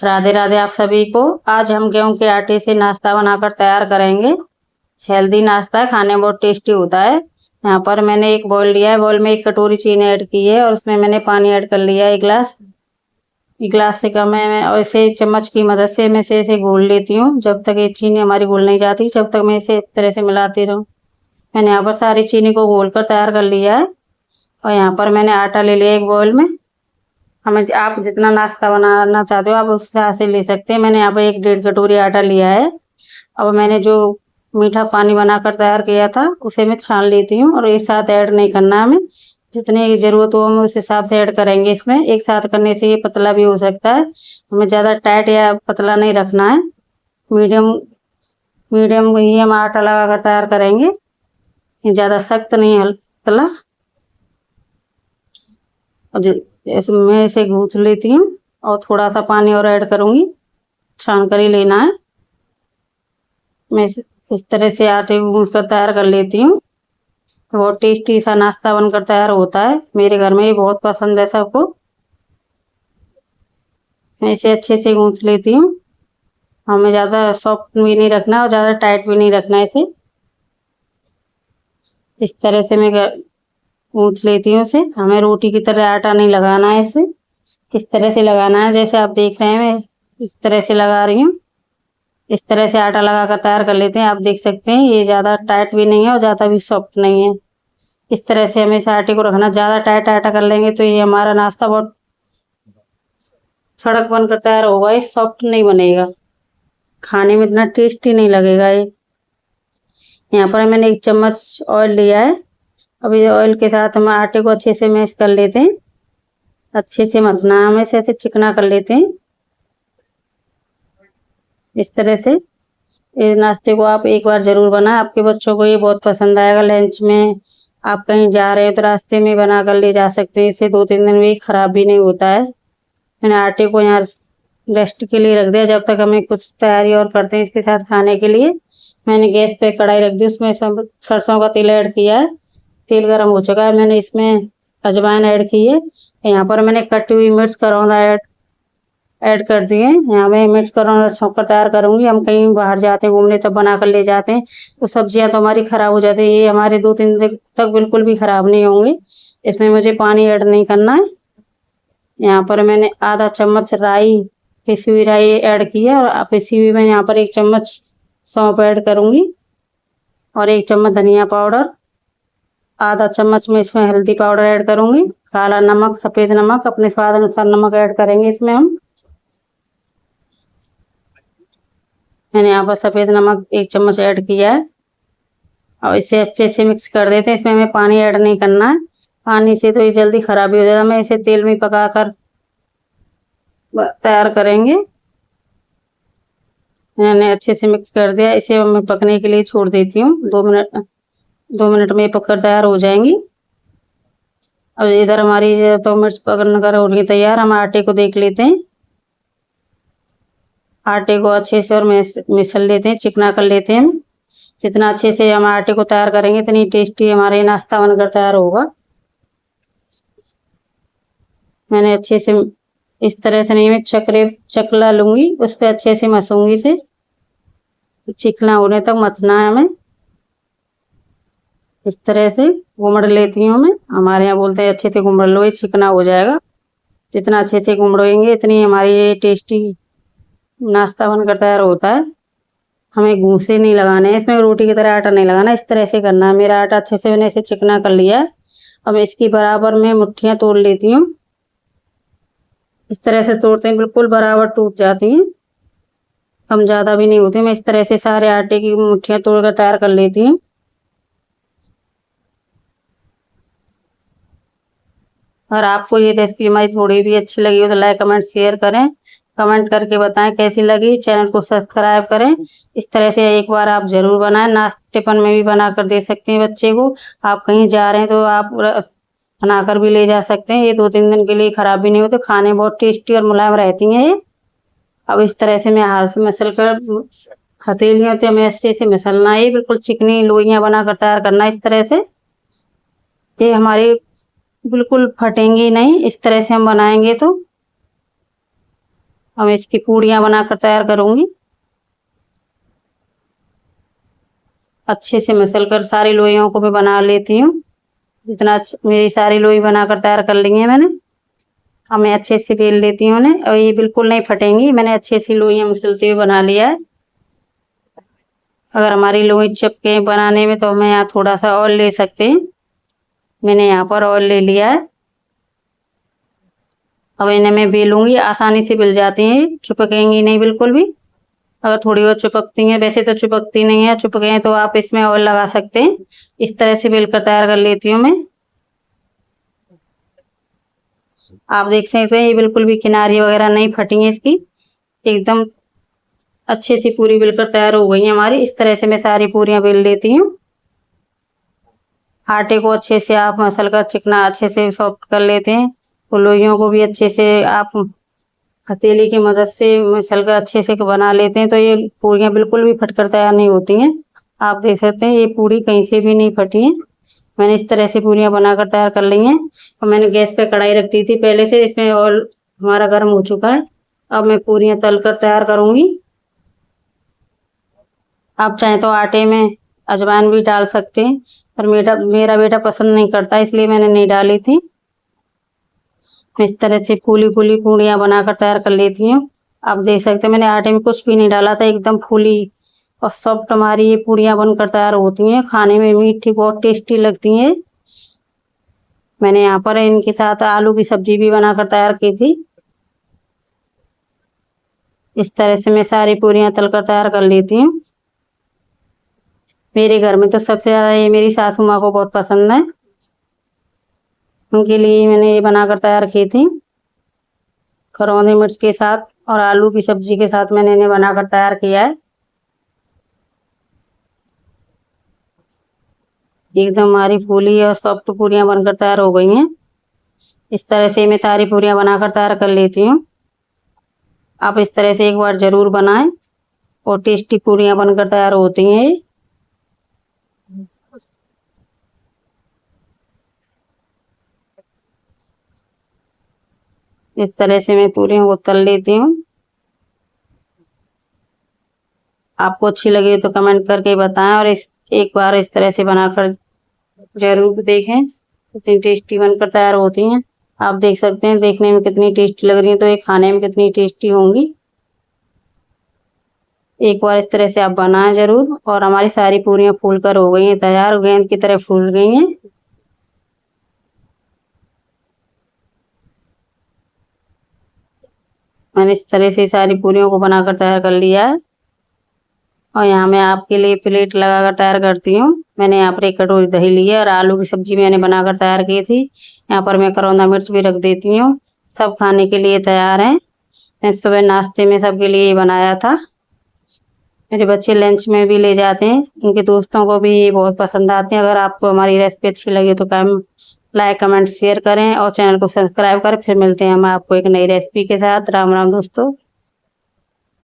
राधे राधे आप सभी को। आज हम गेहूं के आटे से नाश्ता बनाकर तैयार करेंगे। हेल्दी नाश्ता है, खाने में बहुत टेस्टी होता है। यहाँ पर मैंने एक बाउल लिया है, बाउल में 1 कटोरी चीनी ऐड की है और उसमें मैंने पानी ऐड कर लिया है 1 गिलास। 1 गिलास से कम है। मैं ऐसे चम्मच की मदद से मैं इसे घोल लेती हूँ जब तक ये चीनी हमारी घुल नहीं जाती, जब तक मैं इसे इस तरह से मिलाती रहूँ। मैंने यहाँ पर सारी चीनी को घोल कर तैयार कर लिया है और यहाँ पर मैंने आटा ले लिया एक बाउल में। हमें आप जितना नाश्ता बनाना चाहते हो आप उस हिसाब से ले सकते हैं। मैंने यहाँ पर 1 डेढ़ कटोरी आटा लिया है। अब मैंने जो मीठा पानी बनाकर तैयार किया था उसे मैं छान लेती हूँ और एक साथ ऐड नहीं करना हमें। जितने की ज़रूरत हो हम उस हिसाब से ऐड करेंगे इसमें। एक साथ करने से ये पतला भी हो सकता है। हमें ज़्यादा टाइट या पतला नहीं रखना है, मीडियम मीडियम ही हम आटा लगाकर तैयार करेंगे। ज़्यादा सख्त नहीं है, पतला। इसमें इसे गूँथ लेती हूँ और थोड़ा सा पानी और ऐड करूँगी। छान कर ही लेना है। मैं इस तरह से आटे को गूँथ कर तैयार कर लेती हूँ। बहुत टेस्टी सा नाश्ता बनकर तैयार होता है। मेरे घर में ये बहुत पसंद है सबको। मैं इसे अच्छे से गूँथ लेती हूँ। हमें ज़्यादा सॉफ्ट भी नहीं रखना और ज़्यादा टाइट भी नहीं रखना इसे। इस तरह से मैं गूँथ लेती हूँ इसे। हमें रोटी की तरह आटा नहीं लगाना है इसे। इस तरह से लगाना है जैसे आप देख रहे हैं मैं इस तरह से लगा रही हूँ। इस तरह से आटा लगाकर तैयार कर लेते हैं। आप देख सकते हैं ये ज़्यादा टाइट भी नहीं है और ज़्यादा भी सॉफ्ट नहीं है। इस तरह से हमें इस आटे को रखना। ज़्यादा टाइट आटा कर लेंगे तो ये हमारा नाश्ता बहुत कड़क बनकर तैयार होगा, ये सॉफ्ट नहीं बनेगा, खाने में इतना टेस्टी नहीं लगेगा ये। यहाँ पर मैंने 1 चम्मच ऑयल लिया है। अब ये ऑयल के साथ हम आटे को अच्छे से मैश कर लेते हैं। अच्छे से मथना है हमें, ऐसे चिकना कर लेते हैं इस तरह से। इस नाश्ते को आप एक बार ज़रूर बनाएं, आपके बच्चों को ये बहुत पसंद आएगा। लंच में आप कहीं जा रहे हैं तो रास्ते में बना कर ले जा सकते हैं। इसे 2-3 दिन में ख़राब भी नहीं होता है। मैंने आटे को यहाँ रेस्ट के लिए रख दिया जब तक हमें कुछ तैयारी और करते हैं इसके साथ खाने के लिए। मैंने गैस पे कढ़ाई रख दी, उसमें सब सरसों का तेल ऐड किया है। तेल गर्म हो चुका है। मैंने इसमें अजवाइन ऐड की है। यहाँ पर मैंने कटी हुई मिर्च करौंदा ऐड कर दिए। यहाँ मैं मिर्च करौंदा छौंक कर तैयार करूँगी। हम कहीं बाहर जाते हैं घूमने तब बना कर ले जाते हैं तो सब्जियाँ तो हमारी ख़राब हो जाती है। ये हमारे 2-3 दिन तक बिल्कुल भी ख़राब नहीं होंगे। इसमें मुझे पानी ऐड नहीं करना है। यहाँ पर मैंने आधा चम्मच राई, पिसी हुई राई ऐड की है और पिसी हुई मैं यहाँ पर 1 चम्मच सौंफ ऐड करूँगी और 1 चम्मच धनिया पाउडर। आधा चम्मच में इसमें हल्दी पाउडर ऐड करूँगी। काला नमक, सफ़ेद नमक, अपने स्वाद अनुसार नमक ऐड करेंगे इसमें हम। मैंने यहाँ पर सफ़ेद नमक 1 चम्मच ऐड किया है और इसे अच्छे से मिक्स कर देते हैं। इसमें हमें पानी ऐड नहीं करना है, पानी से तो ये जल्दी ख़राब हो जाएगा। मैं इसे तेल में पकाकर तैयार करेंगे। मैंने अच्छे से मिक्स कर दिया। इसे मैं पकने के लिए छोड़ देती हूँ। 2 मिनट में पककर तैयार हो जाएंगी। अब इधर हमारी तो मिर्च पकने कर हो रही तैयार। हम आटे को देख लेते हैं। आटे को अच्छे से और मिसल लेते हैं, चिकना कर लेते हैं हम। जितना अच्छे से हम आटे को तैयार करेंगे इतनी टेस्टी हमारे नाश्ता बनकर तैयार होगा। मैंने अच्छे से इस तरह से नहीं, मैं चकला लूँगी, उस पर अच्छे से मसूँगी इसे। चिकना होने तक मथना है हमें। इस तरह से घुमड़ लेती हूँ मैं। हमारे यहाँ बोलते हैं अच्छे से घुमड़ लो, ये चिकना हो जाएगा। जितना अच्छे से घुमड़ेंगे इतनी हमारी ये टेस्टी नाश्ता बनकर तैयार होता है। हमें घूंसे नहीं लगाने हैं इसमें, रोटी की तरह आटा नहीं लगाना, इस तरह से करना है। मेरा आटा अच्छे से मैंने इसे चिकना कर लिया है। अब इसकी बराबर में मुट्ठियाँ तोड़ लेती हूँ। इस तरह से तोड़ते हैं बिल्कुल बराबर टूट जाती हैं, कम ज़्यादा भी नहीं होती। मैं इस तरह से सारे आटे की मुट्ठियाँ तोड़कर तैयार कर लेती हूँ। और आपको ये रेसिपी हमारी थोड़ी भी अच्छी लगी हो तो लाइक, कमेंट, शेयर करें। कमेंट करके बताएं कैसी लगी। चैनल को सब्सक्राइब करें। इस तरह से एक बार आप ज़रूर बनाएं। नाश्तेपन में भी बना कर दे सकते हैं बच्चे को। आप कहीं जा रहे हैं तो आप बनाकर भी ले जा सकते हैं। ये 2-3 दिन के लिए ख़राब भी नहीं होते, खाने बहुत टेस्टी और मुलायम रहती हैं ये। अब इस तरह से मैं हाथ से मसल कर, हथेलियों से हमें अच्छे से मसलना है। ये बिल्कुल चिकनी लोइयाँ बनाकर तैयार करना है इस तरह से। ये हमारी बिल्कुल फटेंगी नहीं इस तरह से हम बनाएंगे तो। अब इसकी पूड़ियाँ बनाकर तैयार करूँगी। अच्छे से मसल कर सारी लोइयों को मैं बना लेती हूँ। जितना मेरी सारी लोई बनाकर तैयार कर ली है मैंने। अब मैं अच्छे से बेल लेती हूँ उन्हें और ये बिल्कुल नहीं फटेंगी। मैंने अच्छे से लोइयाँ मसलते हुए बना लिया है। अगर हमारी लोई चिपके बनाने में तो हमें यहाँ थोड़ा सा और ले सकते हैं। मैंने यहाँ पर और ले लिया है। अब इन्हें मैं बेलूंगी, आसानी से बेल जाती हैं, चिपकेंगी नहीं बिल्कुल भी। अगर थोड़ी बहुत चिपकती हैं, वैसे तो चिपकती नहीं है, चिपके हैं तो आप इसमें ऑयल लगा सकते हैं। इस तरह से बेल कर तैयार कर लेती हूँ मैं। आप देख सकते हैं ये बिल्कुल भी किनारी वगैरह नहीं फटी है इसकी, एकदम अच्छे से पूरी बेलकर तैयार हो गई है हमारी। इस तरह से मैं सारी पूरियां बेल लेती हूँ। आटे को अच्छे से आप मसल कर चिकना अच्छे से सॉफ्ट कर लेते हैं। तो लोइयों को भी अच्छे से आप हथेली की मदद से मसल कर अच्छे से बना लेते हैं तो ये पूरियां बिल्कुल भी फटकर तैयार नहीं होती हैं। आप देख सकते हैं ये पूरी कहीं से भी नहीं फटी है। मैंने इस तरह से पूरियां बनाकर तैयार कर ली हैं। और मैंने गैस पे कढ़ाई रख दी थी पहले से, इसमें ऑयल हमारा गर्म हो चुका है। अब मैं पूरियां तल कर तैयार करूंगी। आप चाहें तो आटे में अजवाइन भी डाल सकते हैं, पर मेरा बेटा पसंद नहीं करता इसलिए मैंने नहीं डाली थी। मैं इस तरह से फूली फूली पूड़ियाँ बनाकर तैयार कर लेती हूँ। आप देख सकते हैं मैंने आटे में कुछ भी नहीं डाला था, एकदम फूली और सॉफ्ट हमारी ये पूड़ियाँ बनकर तैयार होती हैं। खाने में मीठी बहुत टेस्टी लगती हैं। मैंने यहाँ पर इनके साथ आलू की सब्जी भी बनाकर तैयार की थी। इस तरह से मैं सारी पूड़ियाँ तलकर तैयार कर लेती हूँ। मेरे घर में तो सबसे ज़्यादा ये मेरी सासू माँ को बहुत पसंद है, उनके लिए मैंने ये बनाकर तैयार की थी। करौंदे मिर्च के साथ और आलू की सब्जी के साथ मैंने इन्हें बनाकर तैयार किया है। एकदम हमारी फूली और सॉफ्ट पूरियाँ बनकर तैयार हो गई हैं। इस तरह से मैं सारी पूरियाँ बनाकर तैयार कर लेती हूँ। आप इस तरह से एक बार ज़रूर बनाएं और टेस्टी पूरियाँ बनकर तैयार होती हैं। इस तरह से मैं पूरियों को तल लेती हूँ। आपको अच्छी लगे तो कमेंट करके बताएं और एक बार इस तरह से बनाकर जरूर देखें। कितनी टेस्टी बनकर तैयार होती हैं। आप देख सकते हैं देखने में कितनी टेस्टी लग रही है, तो ये खाने में कितनी टेस्टी होंगी। एक बार इस तरह से आप बनाएं जरूर। और हमारी सारी पूरियां फूल कर हो गई हैं तैयार, गेंद की तरह फूल गई हैं। मैंने इस तरह से सारी पूरियों को बनाकर तैयार कर लिया है। और यहाँ मैं आपके लिए प्लेट लगाकर तैयार करती हूँ। मैंने यहाँ पर एक कटोरी दही ली है और आलू की सब्जी मैंने बनाकर तैयार की थी। यहाँ पर मैं करौंदा मिर्च भी रख देती हूँ। सब खाने के लिए तैयार हैं। मैं सुबह नाश्ते में सबके लिए बनाया था। मेरे बच्चे लंच में भी ले जाते हैं, उनके दोस्तों को भी ये बहुत पसंद आते हैं। अगर आपको हमारी रेसिपी अच्छी लगी तो लाइक कमेंट शेयर करें और चैनल को सब्सक्राइब करें। फिर मिलते हैं हम आपको एक नई रेसिपी के साथ। राम राम दोस्तों।